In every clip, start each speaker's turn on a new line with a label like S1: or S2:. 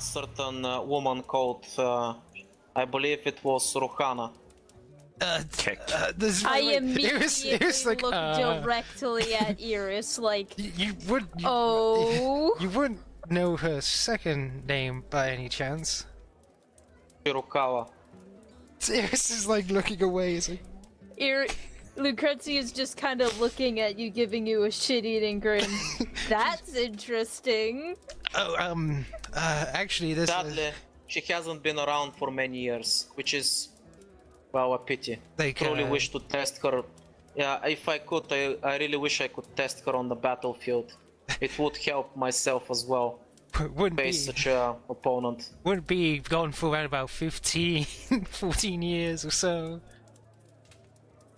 S1: certain woman called, I believe it was Ruhana.
S2: I immediately
S3: like,
S2: look directly at Iris, like,
S3: you wouldn't know her second name by any chance.
S1: Shirokawa.
S3: Iris is like looking away. It's like,
S2: Lucretia is just kind of looking at you, giving you a shit-eating grin. That's interesting.
S3: oh, actually, this.
S1: Sadly, she hasn't been around for many years, which is, well, a pity.
S3: Like,
S1: Truly wish to test her. Yeah, if I could, I really wish I could test her on the battlefield. It would help myself as well.
S3: Wouldn't
S1: Face
S3: be,
S1: such a opponent.
S3: wouldn't be gone for around about 15, 14 years or so.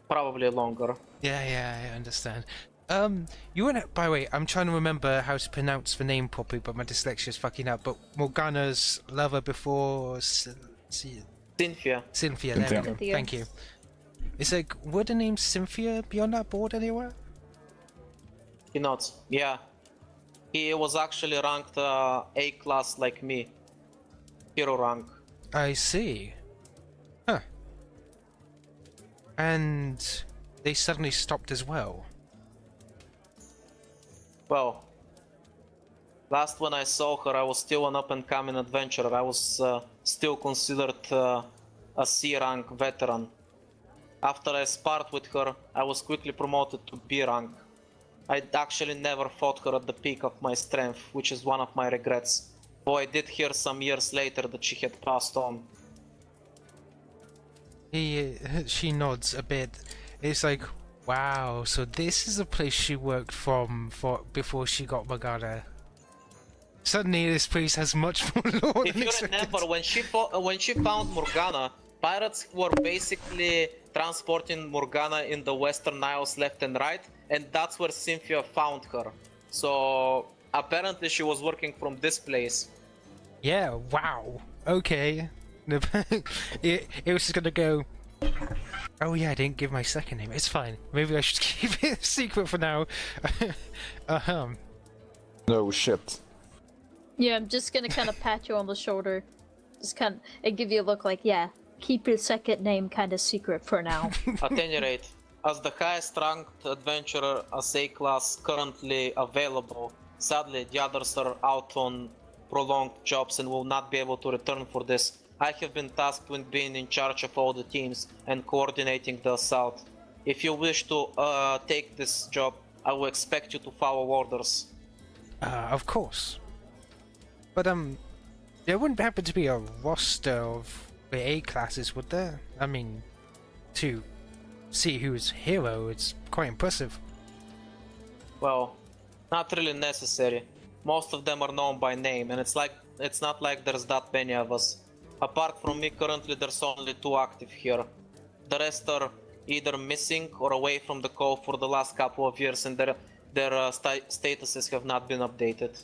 S1: Probably longer.
S3: Yeah, I understand. You went. By the way, I'm trying to remember how to pronounce the name properly, but my dyslexia's fucking up. But Morgana's lover before
S1: Cynthia.
S3: Cynthia. There we go. Thank you. Is like, would the name Cynthia be on that board anywhere?
S1: He nods. Yeah. He was actually ranked A class like me. Hero rank.
S3: I see. Huh. And they suddenly stopped as well.
S1: Well, last when I saw her, I was still an up-and-coming adventurer. I was still considered a C rank veteran. After I sparred with her, I was quickly promoted to B rank. I actually never fought her at the peak of my strength, which is one of my regrets. Though I did hear some years later that she had passed on.
S3: She nods a bit. It's like, wow, so this is the place she worked before she got Morgana. Suddenly this place has much more lore
S1: If
S3: than
S1: you
S3: expected.
S1: remember, when she found Morgana, pirates were basically transporting Morgana in the Western Isles left and right, and that's where Cynthia found her. So apparently she was working from this place.
S3: Yeah, wow. Okay. it was just gonna go. Oh yeah, I didn't give my second name. It's fine. Maybe I should keep it a secret for now.
S4: No shit.
S2: Yeah, I'm just gonna kind of pat you on the shoulder. Just kind of, and give you a look like, yeah, keep your second name kind of secret for now.
S1: At any rate, as the highest ranked adventurer as A class currently available, sadly the others are out on prolonged jobs and will not be able to return for this. I have been tasked with being in charge of all the teams and coordinating the assault. If you wish to take this job, I will expect you to follow orders.
S3: Of course. But there wouldn't happen to be a roster of the A classes, would there? I mean, to see who's hero, it's quite impressive.
S1: Well, not really necessary. Most of them are known by name, and it's not like there's that many of us. Apart from me, currently there's only 2 active here. The rest are either missing or away from the call for the last couple of years, and their statuses have not been updated.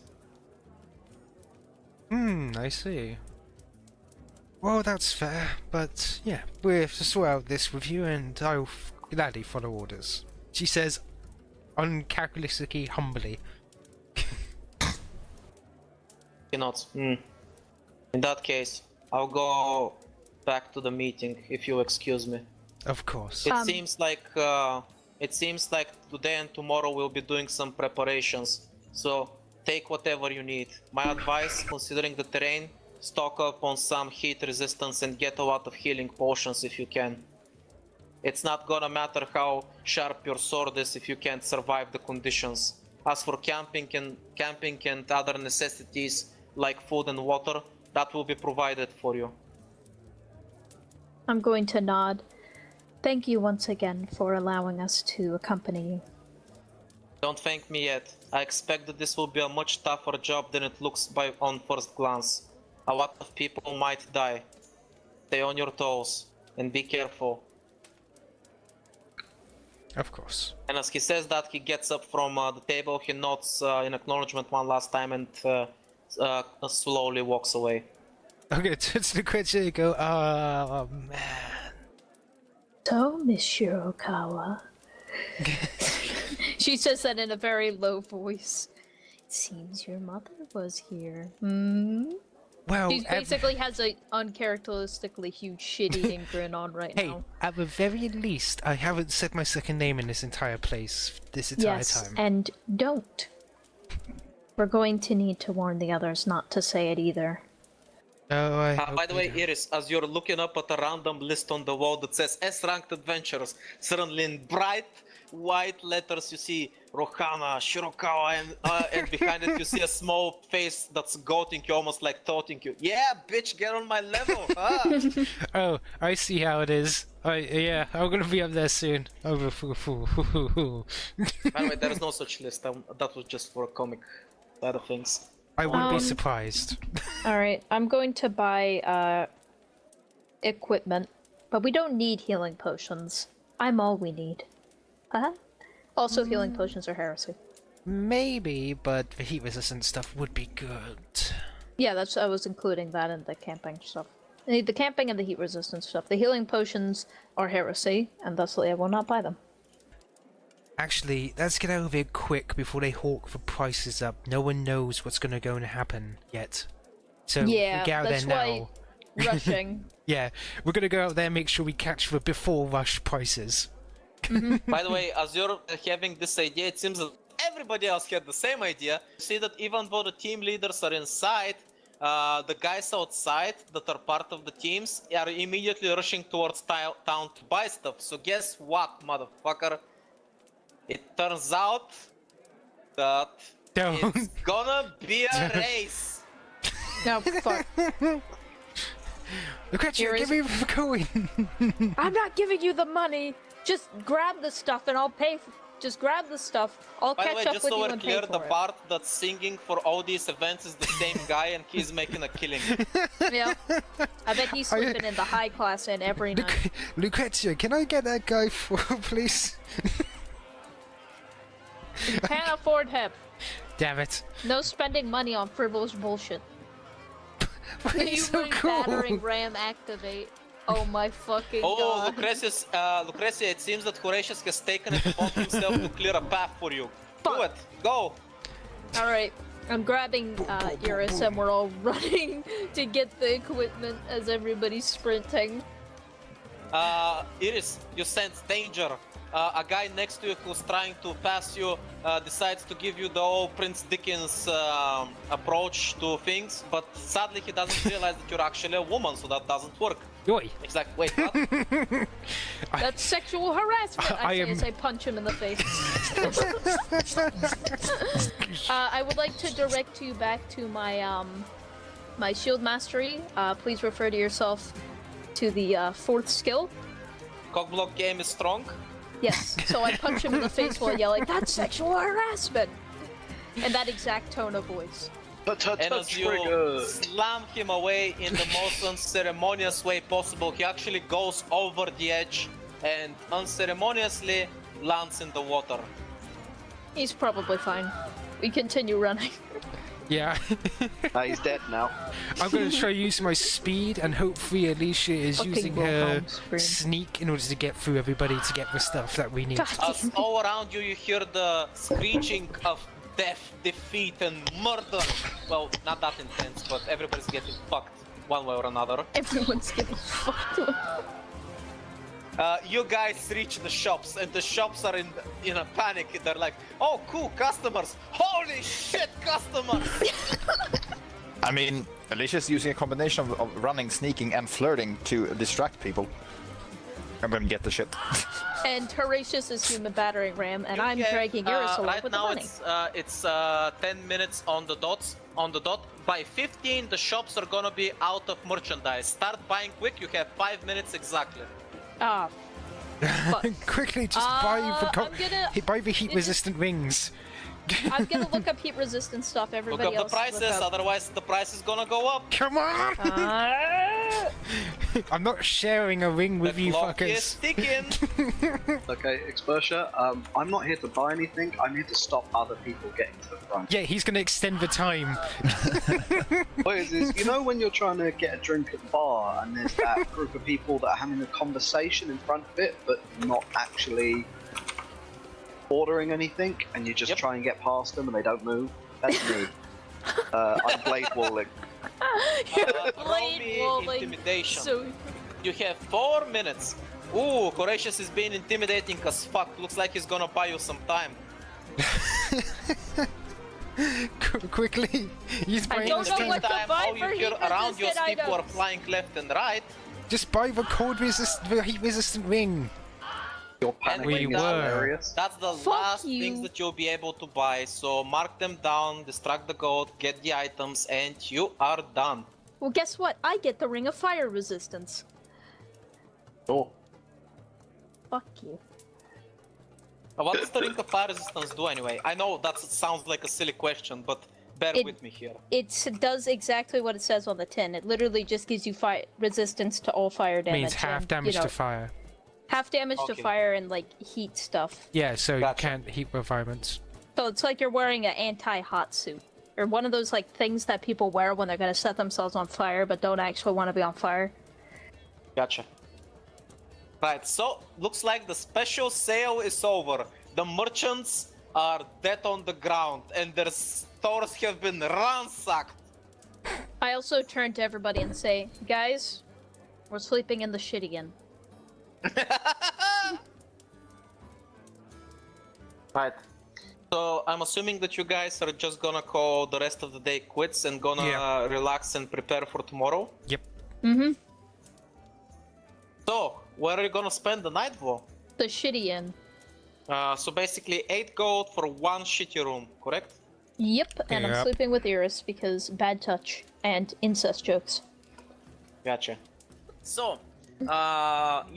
S3: I see. Well, that's fair, but yeah, we'll sort out this with you, and I'll gladly follow orders. She says, uncharacteristically humbly.
S1: Cannot. In that case, I'll go back to the meeting if you excuse me.
S3: Of course.
S1: It seems like today and tomorrow we'll be doing some preparations. So take whatever you need. My advice, considering the terrain, stock up on some heat resistance and get a lot of healing potions if you can. It's not gonna matter how sharp your sword is if you can't survive the conditions. As for camping and other necessities like food and water, that will be provided for you.
S2: I'm going to nod. Thank you once again for allowing us to accompany you.
S1: Don't thank me yet. I expect that this will be a much tougher job than it looks on first glance. A lot of people might die. Stay on your toes and be careful.
S3: Of course.
S1: And as he says that, he gets up from the table, he nods in acknowledgement one last time and slowly walks away.
S3: Okay, to Lucretia, you go, oh man.
S2: So, Miss Shirokawa. She says that in a very low voice. It seems your mother was here.
S3: Well,
S2: She basically has a uncharacteristically huge shit-eating grin on right
S3: hey,
S2: now.
S3: at the very least, I haven't said my second name in this entire place this entire
S2: Yes,
S3: time.
S2: and don't. We're going to need to warn the others not to say it either.
S3: Oh, I hope
S1: By the
S3: they
S1: way,
S3: don't.
S1: Iris, as you're looking up at a random list on the wall that says S-ranked adventurers, suddenly in bright white letters you see Rohana, Shirokawa, and behind it you see a small face that's goating you, almost like taunting you. Yeah, bitch, get on my level, huh?
S3: Oh, I see how it is. Yeah, I'm gonna be up there soon. Oh,
S1: By the way, there is no such list. That was just for a comic side of things.
S3: I wouldn't be surprised.
S2: Alright, I'm going to buy, equipment. But we don't need healing potions. I'm all we need. Also, healing potions are heresy.
S3: Maybe, but the heat resistant stuff would be good.
S2: Yeah, I was including that in the camping stuff. The camping and the heat resistant stuff. The healing potions are heresy, and thusly I will not buy them.
S3: Actually, let's get out of here quick before they hawk the prices up. No one knows what's gonna go and happen yet. So
S2: Yeah,
S3: we get out
S2: that's
S3: there
S2: why
S3: now.
S2: rushing.
S3: Yeah, we're gonna go out there and make sure we catch the before rush prices.
S1: By the way, as you're having this idea, it seems that everybody else had the same idea. You see that even though the team leaders are inside, the guys outside that are part of the teams are immediately rushing towards town to buy stuff. So guess what, motherfucker? It turns out that
S3: Don't.
S1: it's gonna be a race.
S2: No, fuck.
S3: Lucretia,
S2: Here
S3: give
S2: is-
S3: me the coin!
S2: I'm not giving you the money! Just grab the stuff and I'll pay just grab the stuff. I'll
S1: By the
S2: catch
S1: way,
S2: up
S1: just
S2: with
S1: so
S2: you
S1: we're
S2: and
S1: clear,
S2: pay
S1: the
S2: for it.
S1: part that's singing for all these events is the same guy and he's making a killing.
S2: Yeah. I bet he's sleeping in the high class inn every night.
S3: Lucretia, can I get that guy for please?
S2: You can't afford him.
S3: Damn it.
S2: No spending money on frivolous bullshit.
S3: But
S2: You
S3: he's so
S2: ring
S3: cool!
S2: battering ram activate. Oh my fucking
S1: Oh,
S2: god.
S1: Lucretia, it seems that Horatius has taken it upon himself to clear a path for you. Do it, go!
S2: Alright, I'm grabbing Iris and we're all running to get the equipment as everybody's sprinting.
S1: Iris, you sense danger. A guy next to you who's trying to pass you decides to give you the old Prince Dickens approach to things, but sadly he doesn't realize that you're actually a woman, so that doesn't work.
S3: Oi!
S1: He's like, wait, what?
S2: That's sexual harassment,
S3: I
S2: I say
S3: am-
S2: as I punch him in the face. I would like to direct you back to my my shield mastery. Please refer to yourself to the fourth skill.
S1: Cockblock game is strong.
S2: Yes, so I punch him in the face while yelling, "That's sexual harassment!" In that exact tone of voice.
S1: And as you slam him away in the most unceremonious way possible, he actually goes over the edge and unceremoniously lands in the water.
S2: He's probably fine. We continue running.
S3: Yeah.
S4: He's dead now.
S3: I'm gonna try using my speed and hopefully Alyssia is
S2: Fucking
S3: using her
S2: Wilhelm scream.
S3: sneak in order to get through everybody to get the stuff that we need.
S2: God
S1: As
S2: damn it.
S1: all around you, you hear the screeching of death, defeat, and murder. Well, not that intense, but everybody's getting fucked one way or another.
S2: Everyone's getting fucked up.
S1: You guys reach the shops, and the shops are in a panic. They're like, "Oh, cool, customers! Holy shit, customers!"
S5: I mean, Alicia's using a combination of running, sneaking, and flirting to distract people. And then get the shit.
S2: And Horatius is human battering ram, and
S1: You
S2: I'm
S1: get,
S2: dragging Iris along
S1: right
S2: with
S1: now
S2: the money.
S1: it's 10 minutes on the dot. By 15, the shops are gonna be out of merchandise. Start buying quick. You have 5 minutes exactly.
S2: Ah, fuck.
S3: Quickly, just buy the
S2: I'm gonna-
S3: buy the heat resistant rings.
S2: I'm gonna look up heat resistant stuff.
S1: Look
S2: Everybody
S1: up the
S2: else
S1: prices,
S2: look up.
S1: otherwise the price is gonna go up.
S3: Come on!
S2: Ah!
S3: I'm not sharing a ring with
S1: The
S3: you
S1: clock is
S3: fuckers.
S4: Okay, Exposure, I'm not here to buy anything, I'm here to stop other people getting to the front.
S3: Yeah, he's gonna extend the time.
S4: What it is, you know when you're trying to get a drink at the bar and there's that group of people that are having a conversation in front of it, but not actually ordering anything, and you just
S1: Yep.
S4: try and get past them and they don't move? That's me. I'm Blade Walling.
S1: Roll
S2: Blade
S1: me
S2: rolling.
S1: intimidation.
S2: So
S1: You have 4 minutes. Ooh, Horatius is being intimidating as fuck. Looks like he's gonna buy you some time.
S3: Quickly, use
S2: I
S3: my
S2: don't know what to
S1: Meantime,
S2: buy
S1: all you
S2: for
S1: hear
S2: heat
S1: around you,
S2: resistant
S1: people are
S2: items.
S1: flying left and right.
S3: Just buy the the heat resistant ring.
S4: You're
S1: And
S4: panicking
S3: We
S4: is
S3: were.
S4: hilarious.
S1: That's the
S2: Fuck
S1: last
S2: you.
S1: things that you'll be able to buy. So mark them down, distract the goat, get the items, and you are done.
S2: Well, guess what? I get the ring of fire resistance.
S4: Oh.
S2: Fuck you.
S1: What does the ring of fire resistance do anyway? I know that sounds like a silly question, but bear
S2: It-
S1: with me here.
S2: It does exactly what it says on the tin. It literally just gives you fire resistance to all fire damage.
S3: Means half
S2: and,
S3: damage
S2: you know,
S3: to fire.
S2: half damage to
S1: Okay.
S2: fire and like heat stuff.
S3: Yeah, so
S1: Gotcha.
S3: you can't heat environments.
S2: So it's like you're wearing an anti-hot suit. Or one of those like things that people wear when they're gonna set themselves on fire but don't actually want to be on fire.
S1: Gotcha. Right, so looks like the special sale is over. The merchants are dead on the ground and their stores have been ransacked.
S2: I also turn to everybody and say, guys, we're sleeping in the shit again.
S1: Right. So I'm assuming that you guys are just gonna call the rest of the day quits and gonna
S3: Yeah.
S1: relax and prepare for tomorrow.
S3: Yep.
S2: Mm-hmm.
S1: So, where are you gonna spend the night, Vo?
S2: The shitty inn.
S1: So basically 8 gold for 1 shitty room, correct?
S2: Yep, and I'm
S3: Yep.
S2: sleeping with Iris because bad touch and incest jokes.
S1: Gotcha. So,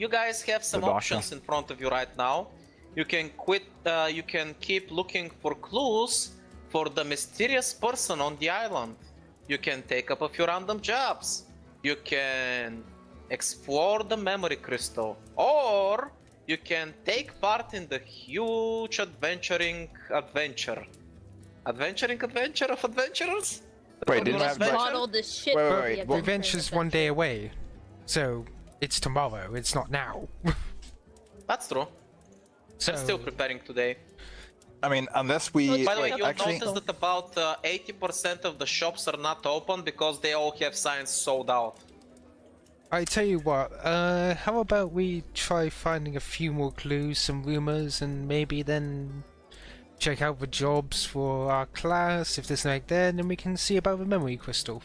S1: you guys have some
S5: Good
S1: options in front of you right now. You can quit. You can keep looking for clues for the mysterious person on the island. You can take up a few random jobs. You can explore the memory crystal, or you can take part in the huge adventuring adventure. Adventuring adventure of adventurers?
S5: Wait,
S1: Or
S5: didn't
S1: not
S5: I
S2: Just
S5: have
S1: adventure?
S2: bottled the shit.
S5: Wait,
S2: for
S5: wait,
S2: the
S5: wait, what-
S3: Revenge's one day away, so it's tomorrow. It's not now.
S1: That's true.
S3: So
S1: I'm still preparing today.
S5: I mean, unless we
S1: By the way,
S2: Like,
S1: you'll
S5: actually.
S1: notice that about 80% of the shops are not open because they all have signs sold out.
S3: I tell you what. How about we try finding a few more clues, some rumors, and maybe then check out the jobs for our class. If there's nothing there, then we can see about the memory crystal.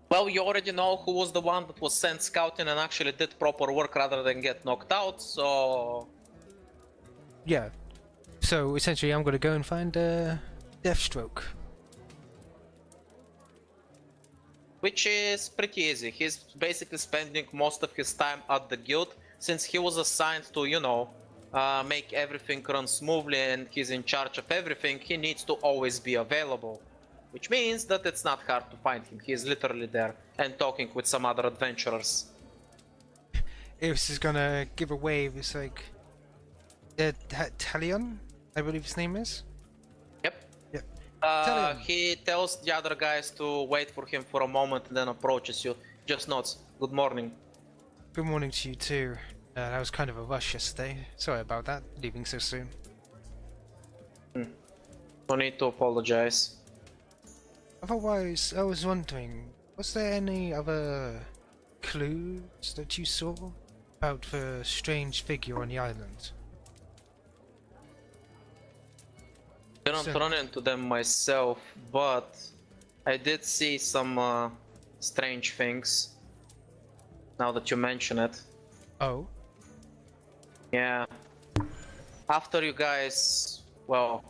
S1: Well, you already know who was the one that was sent scouting and actually did proper work rather than get knocked out, so...
S3: Yeah. So essentially, I'm gonna go and find Deathstroke.
S1: Which is pretty easy. He's basically spending most of his time at the guild, since he was assigned to, you know, make everything run smoothly and he's in charge of everything, he needs to always be available. Which means that it's not hard to find him. He's literally there and talking with some other adventurers.
S3: Iris is gonna give away this like Talion, I believe his name is.
S1: Yep.
S3: Yep. Tell him.
S1: He tells the other guys to wait for him for a moment and then approaches you. Just nods. Good morning.
S3: Good morning to you too. That was kind of a rush yesterday. Sorry about that, leaving so soon.
S1: No need to apologize.
S3: Otherwise, I was wondering, was there any other clues that you saw about the strange figure on the island?
S1: Didn't
S3: So-
S1: run into them myself, but I did see some strange things. Now that you mention it.
S3: Oh,
S1: Yeah. After you guys, well,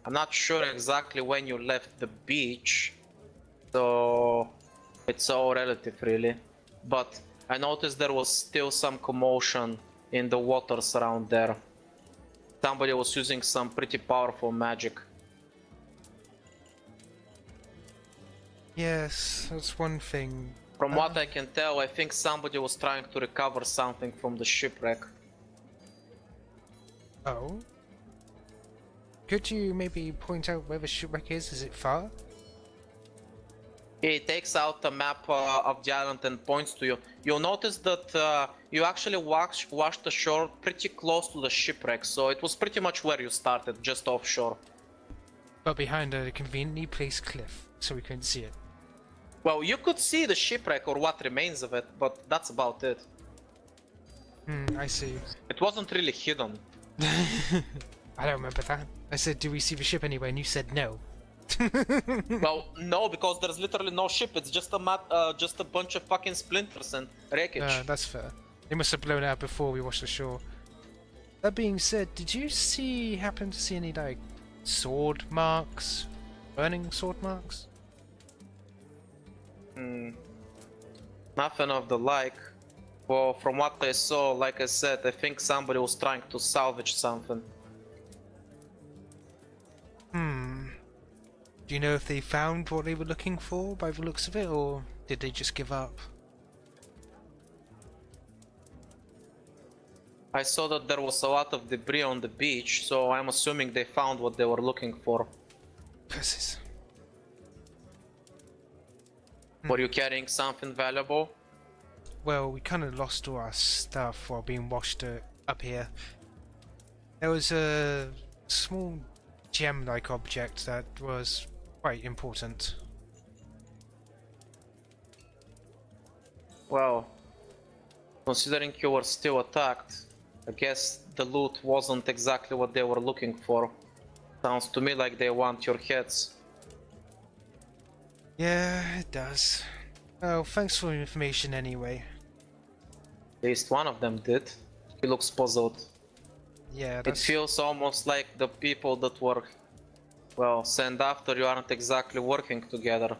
S1: I'm not sure exactly when you left the beach, so it's all relative really. But I noticed there was still some commotion in the waters around there. Somebody was using some pretty powerful magic.
S3: yes, that's one thing.
S1: From what I can tell, I think somebody was trying to recover something from the shipwreck.
S3: Oh? Could you maybe point out where the shipwreck is? Is it far?
S1: He takes out a map of the island and points to you. You'll notice that you actually washed ashore pretty close to the shipwreck, so it was pretty much where you started, just offshore.
S3: But behind a conveniently placed cliff. so we couldn't see it.
S1: Well, you could see the shipwreck or what remains of it, but that's about it.
S3: I see.
S1: It wasn't really hidden.
S3: I don't remember that. I said, do we see the ship anyway? And you said no.
S1: Well, no, because there's literally no ship. It's just a bunch of fucking splinters and wreckage.
S3: That's fair. They must have blown out before we washed ashore. That being said, did you happen to see any, like, sword marks? Burning sword marks?
S1: Nothing of the like. Well, from what I saw, like I said, I think somebody was trying to salvage something.
S3: Do you know if they found what they were looking for by the looks of it, or did they just give up?
S1: I saw that there was a lot of debris on the beach, so I'm assuming they found what they were looking for.
S3: Pussies.
S1: Were you carrying something valuable?
S3: Well, we kind of lost all our stuff while being washed up here. There was a small gem-like object that was quite important.
S1: Well, considering you were still attacked, I guess the loot wasn't exactly what they were looking for. Sounds to me like they want your heads.
S3: Yeah, it does. Well, thanks for the information anyway.
S1: At least one of them did. He looks puzzled.
S3: Yeah,
S1: It
S3: that's...
S1: feels almost like the people that were, well, sent after you aren't exactly working together.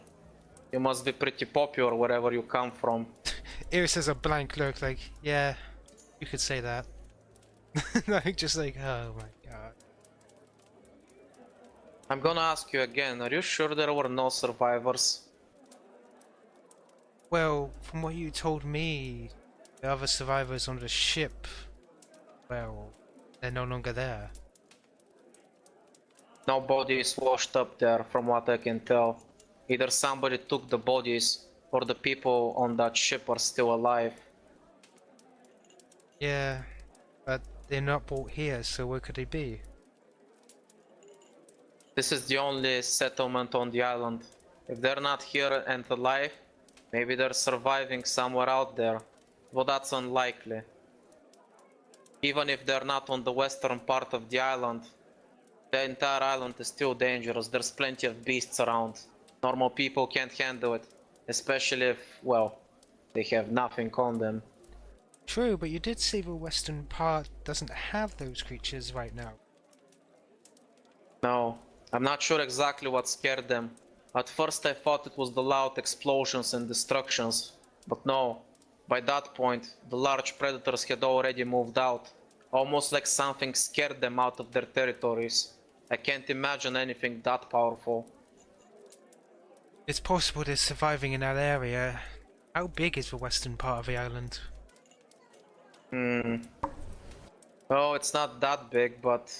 S1: You must be pretty popular wherever you come from.
S3: Iris has a blank look, like, yeah, you could say that. Like, just like, oh my god.
S1: I'm gonna ask you again, are you sure there were no survivors?
S3: Well, from what you told me, the other survivors on the ship, well, they're no longer there.
S1: No bodies washed up there, from what I can tell. Either somebody took the bodies, or the people on that ship are still alive.
S3: Yeah, but they're not brought here, so where could they be?
S1: This is the only settlement on the island. If they're not here and alive, maybe they're surviving somewhere out there. Well, that's unlikely. Even if they're not on the western part of the island, the entire island is still dangerous. There's plenty of beasts around. Normal people can't handle it, especially if, well, they have nothing on them.
S3: True, but you did say the western part doesn't have those creatures right now.
S1: No, I'm not sure exactly what scared them. At first I thought it was the loud explosions and destructions, but no. By that point, the large predators had already moved out, almost like something scared them out of their territories. I can't imagine anything that powerful.
S3: It's possible they're surviving in that area. How big is the western part of the island?
S1: Oh, it's not that big, but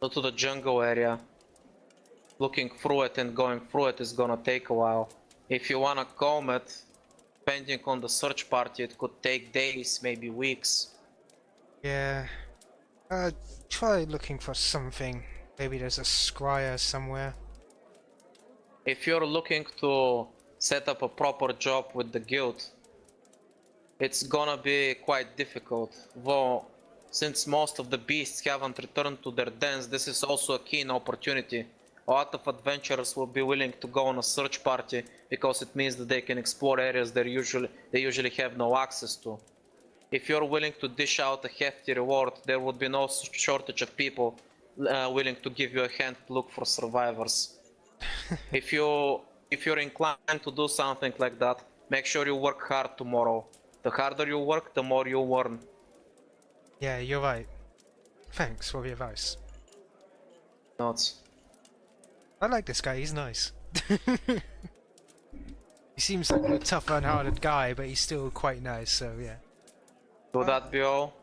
S1: go to the jungle area. Looking through it and going through it is gonna take a while. If you wanna comb it, depending on the search party, it could take days, maybe weeks.
S3: Yeah. Try looking for something. Maybe there's a scryer somewhere.
S1: If you're looking to set up a proper job with the guild, it's gonna be quite difficult. Though, since most of the beasts haven't returned to their dens, this is also a keen opportunity. A lot of adventurers will be willing to go on a search party because it means that they can explore areas they usually have no access to. If you're willing to dish out a hefty reward, there would be no shortage of people willing to give you a hand to look for survivors. If you're inclined to do something like that, make sure you work hard tomorrow. The harder you work, the more you earn.
S3: Yeah, you're right. Thanks for the advice.
S1: Notes.
S3: I like this guy, he's nice. He seems like a tough, unhardened guy, but he's still quite nice, so yeah.
S1: Would that be all?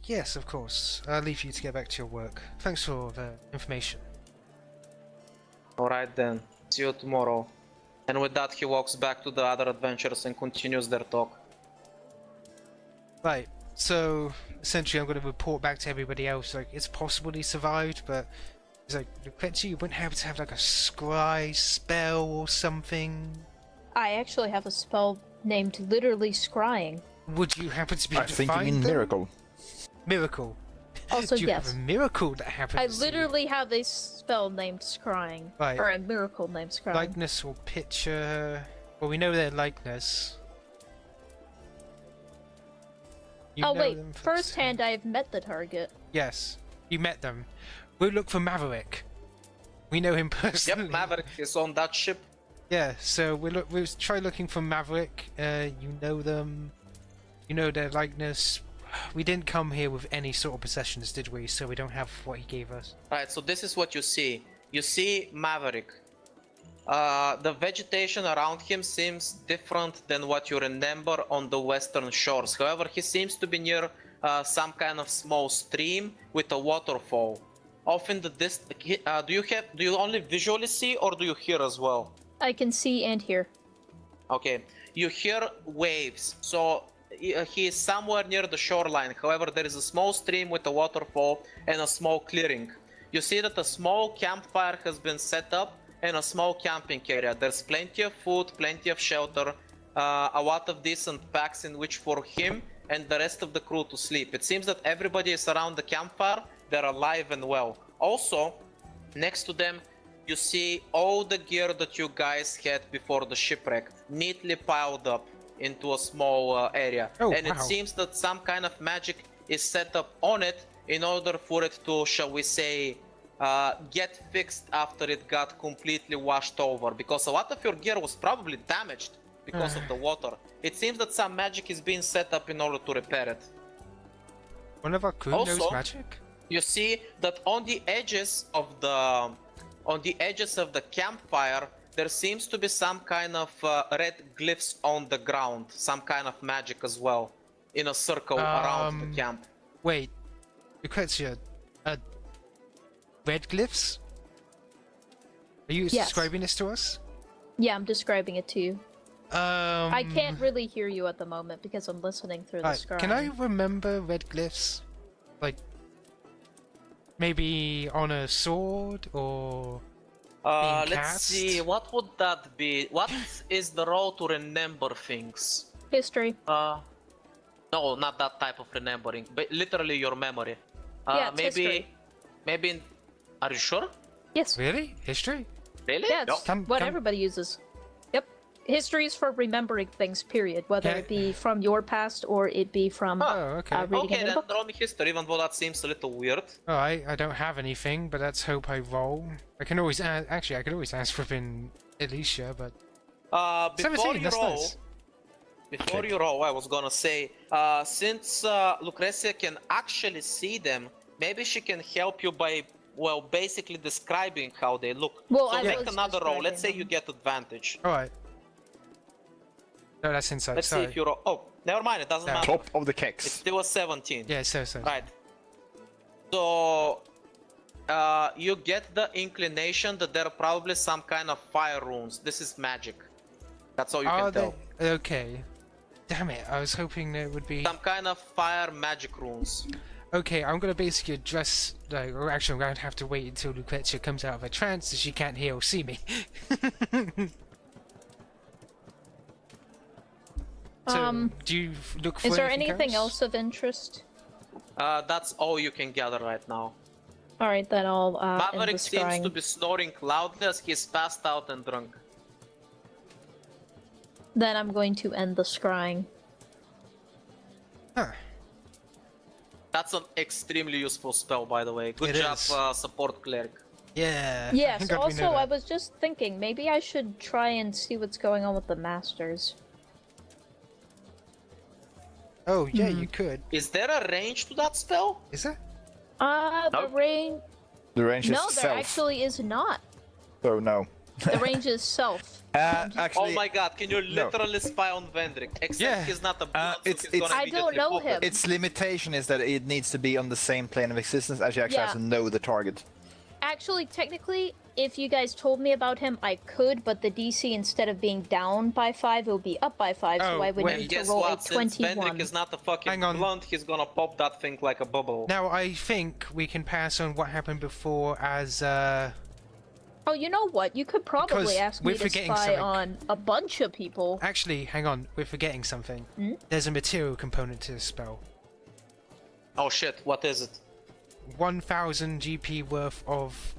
S3: Yes, of course. I'll leave you to get back to your work. Thanks for the information.
S1: Alright then, see you tomorrow. And with that he walks back to the other adventurers and continues their talk.
S3: Right, so essentially I'm going to report back to everybody else, like, it's possible he survived, but He's like, Lucretia, you wouldn't happen to have like a scry spell or something?
S2: I actually have a spell named literally scrying.
S3: Would you happen to be able
S5: I
S3: to
S5: think you
S3: find
S5: mean
S3: them?
S5: miracle.
S3: Miracle.
S2: Also,
S3: Do you
S2: yes.
S3: have a miracle that happens?
S2: I
S3: to you?
S2: literally have a spell named scrying.
S3: Right.
S2: Or a miracle named scrying.
S3: Likeness or picture. Well, we know their likeness. You
S2: Oh
S3: know
S2: wait,
S3: them
S2: firsthand I have met the target.
S3: Yes, you met them. We'll look for Maverick. We know him personally.
S1: Yep, Maverick is on that ship.
S3: Yeah, so we'll try looking for Maverick. You know them. You know their likeness. We didn't come here with any sort of possessions, did we? So we don't have what he gave us.
S1: Alright, so this is what you see. You see Maverick. The vegetation around him seems different than what you remember on the western shores. However, he seems to be near some kind of small stream with a waterfall. Off in the do you only visually see or do you hear as well?
S2: I can see and hear.
S1: Okay, you hear waves, so he is somewhere near the shoreline. However, there is a small stream with a waterfall and a small clearing. You see that a small campfire has been set up and a small camping area. There's plenty of food, plenty of shelter, a lot of decent packs in which for him and the rest of the crew to sleep. It seems that everybody is around the campfire, they're alive and well. Also, next to them, you see all the gear that you guys had before the shipwreck, neatly piled up into a small area.
S3: Oh,
S1: and
S3: wow.
S1: it seems that some kind of magic is set up on it in order for it to, shall we say, get fixed after it got completely washed over. Because a lot of your gear was probably damaged because of the water. It seems that some magic is being set up in order to repair it.
S3: One of our crew knows
S1: Also-
S3: magic?
S1: You see that on the edges of the campfire, there seems to be some kind of red glyphs on the ground, some kind of magic as well, in a circle around the camp.
S3: Wait, Lucretia, red glyphs? Are you
S2: Yes.
S3: describing this to us?
S2: Yeah, I'm describing it to you. I
S3: I
S2: can't really hear you at the moment because I'm listening through the scrying.
S3: Can I remember red glyphs? Like, maybe on a sword or being
S1: Let's
S3: cast?
S1: see, what would that be? What is the role to remember things?
S2: History.
S1: No, not that type of remembering, but literally your memory.
S2: Yeah, it's history.
S1: Maybe. Are you sure?
S2: Yes.
S3: Really? History?
S1: Really?
S2: Yeah, it's
S3: Come-
S2: what
S3: come-
S2: everybody uses. Yep. History is for remembering things, period. Whether
S3: Yeah.
S2: it be from your past or it be from
S3: Oh, okay.
S2: reading
S1: Okay,
S2: it in a
S1: then
S2: book.
S1: roll me history, even though that seems a little weird.
S3: Oh, I don't have anything, but let's hope I roll. I can always actually I could always ask for in Alyssia, but
S1: Before
S3: 17,
S1: you
S3: that's
S1: roll,
S3: nice.
S1: before you roll, I was gonna say, since Lucretia can actually see them, maybe she can help you by, well, basically describing how they look.
S2: Well,
S1: so
S2: I
S1: make
S2: was
S1: another roll. Let's say
S2: describing
S1: you
S2: them.
S1: get advantage.
S3: all right. No, that's inside.
S1: Let's
S3: Sorry.
S1: see if you roll. Oh, never mind. It doesn't
S3: No.
S1: matter.
S5: Top of the
S1: It's
S5: keks.
S1: still a 17.
S3: Yeah, so.
S1: Right. So you get the inclination that there are probably some kind of fire runes. This is magic. That's all you
S3: Are
S1: can tell.
S3: they okay? Damn it! I was hoping there would be.
S1: Some kind of fire magic runes.
S3: Okay, I'm gonna basically address. Like, or actually, I'm going to have to wait until Lucretia comes out of her trance, so she can't hear or see me. So, do you look for
S2: Is there
S3: anything
S2: anything else of interest?
S1: That's all you can gather right now.
S2: All right, then I'll end the
S1: Maverick seems
S2: scrying.
S1: to be snoring loudly as he's passed out and drunk.
S2: Then I'm going to end the scrying.
S3: Huh.
S1: That's an extremely useful spell, by the way. Good
S3: It
S1: job,
S3: is.
S1: support cleric.
S3: Yeah.
S2: Yes.
S3: God, we
S2: Also,
S3: know
S2: I
S3: that.
S2: was just thinking maybe I should try and see what's going on with the masters.
S3: Oh yeah, you could.
S1: Is there a range to that spell?
S3: Is there?
S2: The
S1: Nope.
S2: range.
S5: The range
S2: No,
S5: is
S2: there
S5: self.
S2: actually is not.
S5: Oh no.
S2: The range is self.
S5: Actually,
S1: Oh my god, can you literally spy on Vendrick? Except
S3: Yeah.
S1: he's not a blood, so
S5: it's-
S1: he's gonna
S2: I don't
S1: immediately
S2: know
S1: book it.
S2: him.
S5: its limitation is that it needs to be on the same plane of existence as you actually
S2: Yeah.
S5: have to know the target.
S2: Actually, technically, if you guys told me about him, I could, but the DC, instead of being down by 5, it will be up by 5, so
S3: Oh,
S2: I would
S3: wait.
S2: need to
S1: Guess
S2: roll
S1: what?
S2: a
S1: Since
S2: 21.
S1: Vendrick is not a fucking
S3: Hang on.
S1: blunt, he's gonna pop that thing like a bubble.
S3: Now, I think we can pass on what happened before as,
S2: Oh, you know what? You could probably
S3: Because
S2: ask me
S3: we're
S2: to
S3: forgetting
S2: spy
S3: something.
S2: on a bunch of people.
S3: Actually, hang on, we're forgetting something.
S2: Hmm?
S3: There's a material component to the spell.
S1: Oh shit, what is it?
S3: 1000 GP worth of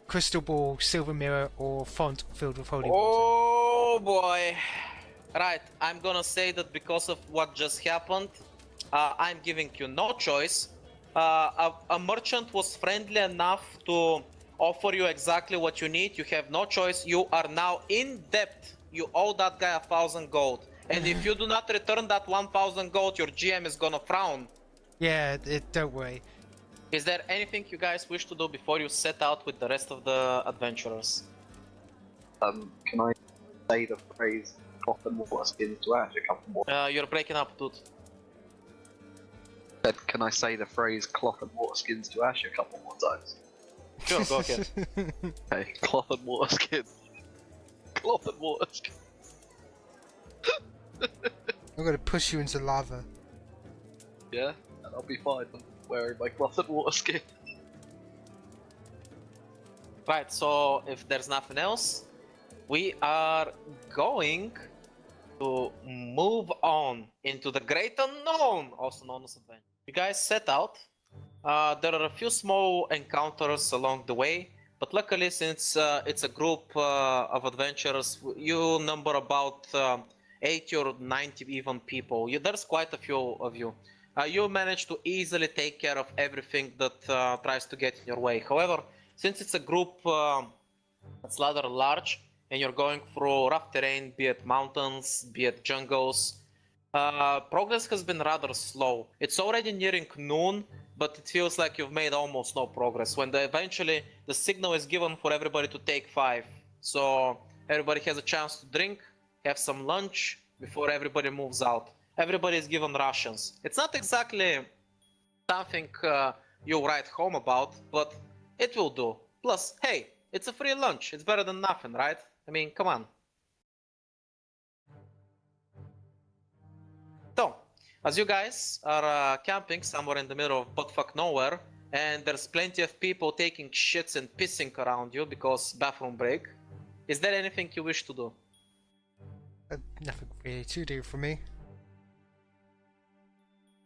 S3: crystal ball, silver mirror, or font filled with holy water.
S1: Oh boy. Right, I'm gonna say that because of what just happened, I'm giving you no choice. A merchant was friendly enough to offer you exactly what you need. You have no choice. You are now in debt. You owe that guy 1,000 gold. And if you do not return that 1,000 gold, your GM is gonna frown.
S3: Yeah, don't worry.
S1: Is there anything you guys wish to do before you set out with the rest of the adventurers?
S4: Can I say the phrase "cloth and water skins to ash" a couple more?
S1: You're breaking up, dude.
S4: Can I say the phrase "cloth and water skins to ash" a couple more times?
S1: Sure, go ahead.
S4: Okay, cloth and water skins. Cloth and water skins.
S3: I'm gonna push you into lava.
S4: Yeah, and I'll be fine. I'm wearing my cloth and water skin.
S1: Right, so if there's nothing else, we are going to move on into the great unknown, also known as adventure. You guys set out. There are a few small encounters along the way, but luckily, since it's a group of adventurers, you number about 80 or 90 even people. There's quite a few of you. You manage to easily take care of everything that tries to get in your way. However, since it's a group that's rather large, and you're going through rough terrain, be it mountains, be it jungles, progress has been rather slow. It's already nearing noon, but it feels like you've made almost no progress. When eventually the signal is given for everybody to take 5, so everybody has a chance to drink, have some lunch before everybody moves out. Everybody is given rations. It's not exactly something you write home about, but it will do. Plus, hey, it's a free lunch. It's better than nothing, right? I mean, come on. So, as you guys are camping somewhere in the middle of buttfuck nowhere, and there's plenty of people taking shits and pissing around you because bathroom break, is there anything you wish to do?
S3: Nothing really to do for me.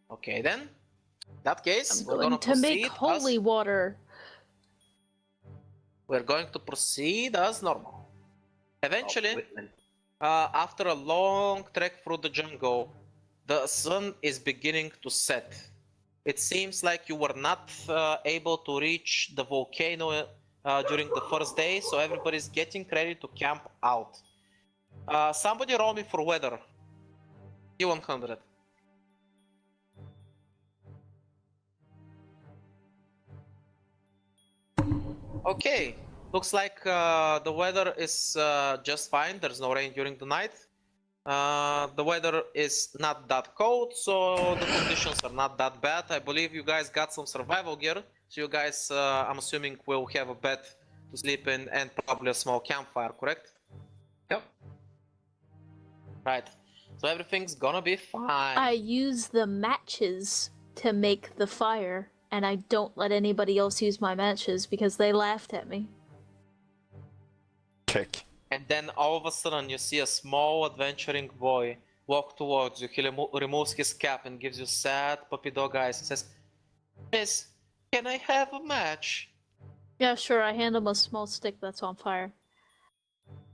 S1: Okay then. In that case,
S2: I'm
S1: we're
S2: going
S1: gonna
S2: to make
S1: proceed
S2: holy water.
S1: We're going to proceed as normal. Eventually,
S4: Whitman.
S1: after a long trek through the jungle, the sun is beginning to set. It seems like you were not able to reach the volcano during the first day, so everybody's getting ready to camp out. Somebody roll me for weather. D100. Okay, looks like the weather is just fine. There's no rain during the night. The weather is not that cold, so the conditions are not that bad. I believe you guys got some survival gear, so you guys, I'm assuming, will have a bed to sleep in and probably a small campfire, correct?
S4: Yep.
S1: Right, so everything's gonna be fine.
S2: I use the matches to make the fire, and I don't let anybody else use my matches because they laughed at me.
S5: Check.
S1: And then all of a sudden you see a small adventuring boy walk towards you. He removes his cap and gives you sad puppy dog eyes. He says, "Miss, can I have a match?"
S2: Yeah, sure, I hand him a small stick that's on fire.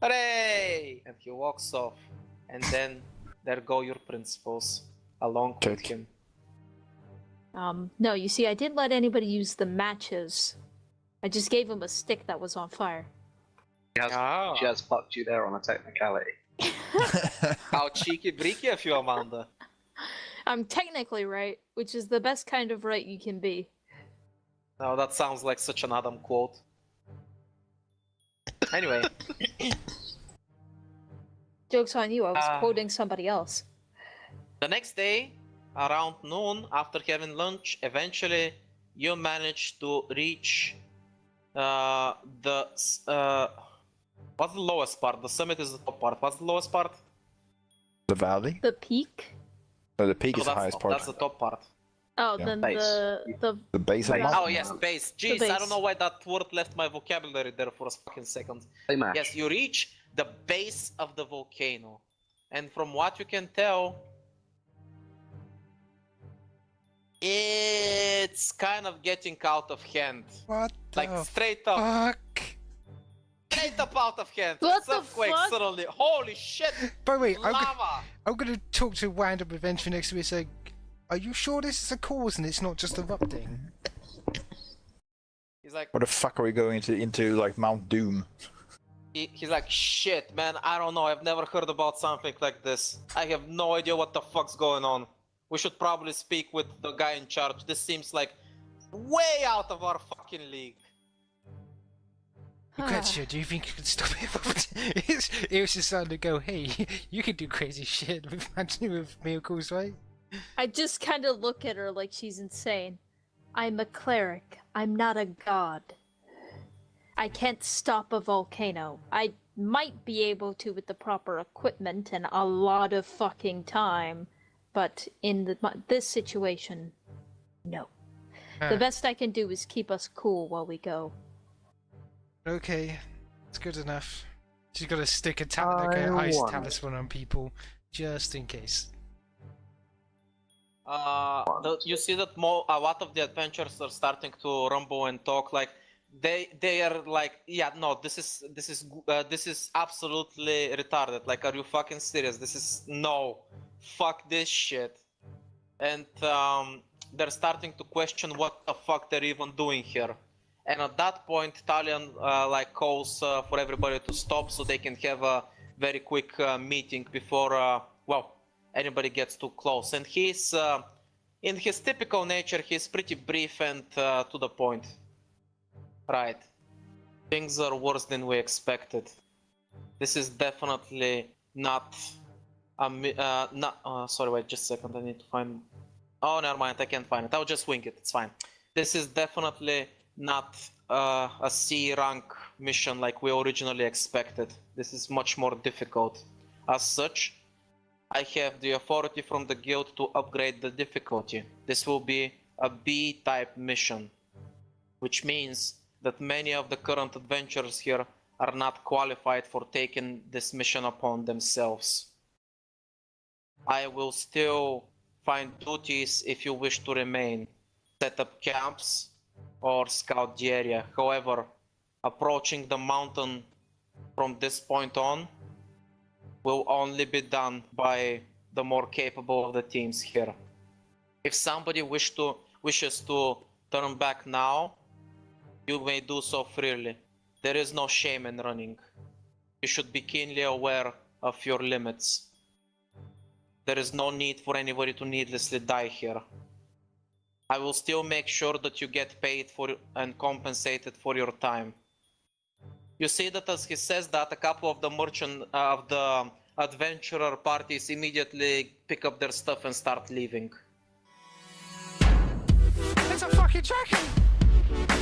S1: Hooray! And he walks off. And then there go your principals along with
S5: Check.
S1: him.
S2: No, you see, I didn't let anybody use the matches. I just gave him a stick that was on fire.
S4: She has fucked you there on a technicality.
S1: How cheeky breaky of you, Amanda.
S2: I'm technically right, which is the best kind of right you can be.
S1: No, that sounds like such an Adam quote. Anyway,
S2: Joke's on you, I was quoting somebody else.
S1: the next day, around noon, after having lunch, eventually you manage to reach What's the lowest part? The summit is the top part. What's the lowest part?
S5: The valley?
S2: The peak?
S5: No, the peak
S1: No,
S5: is the
S1: that's,
S5: highest part.
S1: that's the top part.
S2: Oh,
S5: Yeah.
S2: then
S4: Base.
S2: the
S5: The base of the
S4: Base.
S5: mountain.
S1: Oh yes, base. Jeez,
S2: base.
S1: I don't know why that word left my vocabulary there for a fucking second.
S4: They match.
S1: Yes, you reach the base of the volcano. And from what you can tell, it's kind of getting out of hand.
S3: What
S1: Like
S3: the
S1: straight up,
S3: fuck?
S1: straight up out of hand.
S2: What the
S1: Earthquake
S2: fuck?
S1: suddenly. Holy shit!
S3: By the way,
S1: Lava!
S3: I'm gonna talk to a random adventure next to me and say, are you sure this is a cause and it's not just erupting?
S1: He's like,
S5: Where the fuck are we going into like Mount Doom?
S1: he's like, shit, man. I don't know. I've never heard about something like this. I have no idea what the fuck's going on. We should probably speak with the guy in charge. This seems like way out of our fucking league.
S3: Lucretia, do you think you can stop it? It was just starting to go, hey, you can do crazy shit with miracles, right?
S2: I just kind of look at her like she's insane. I'm a cleric. I'm not a god. I can't stop a volcano. I might be able to with the proper equipment and a lot of fucking time, but in this situation, no. The best I can do is keep us cool while we go.
S3: Okay, it's good enough. She's got to stick a ice talisman on people, just in case.
S1: You see that a lot of the adventurers are starting to rumble and talk. Like they are like, yeah, no, this is absolutely retarded. Like, are you fucking serious? This is no, fuck this shit. And they're starting to question what the fuck they're even doing here. And at that point, Talion like calls for everybody to stop so they can have a very quick meeting before anybody gets too close. And he's in his typical nature, he's pretty brief and to the point. Right. Things are worse than we expected. This is definitely not sorry, wait just a second, I need to find... Oh, never mind, I can't find it. I'll just wing it, it's fine. This is definitely not a C rank mission like we originally expected. This is much more difficult. As such, I have the authority from the guild to upgrade the difficulty. This will be a B type mission, which means that many of the current adventurers here are not qualified for taking this mission upon themselves. I will still find duties if you wish to remain, set up camps, or scout the area. However, approaching the mountain from this point on will only be done by the more capable of the teams here. If somebody wishes to turn back now, you may do so freely. There is no shame in running. You should be keenly aware of your limits. There is no need for anybody to needlessly die here. I will still make sure that you get paid for and compensated for your time. You see that as he says that, a couple of the adventurer parties immediately pick up their stuff and start leaving.
S3: It's a fucking dragon!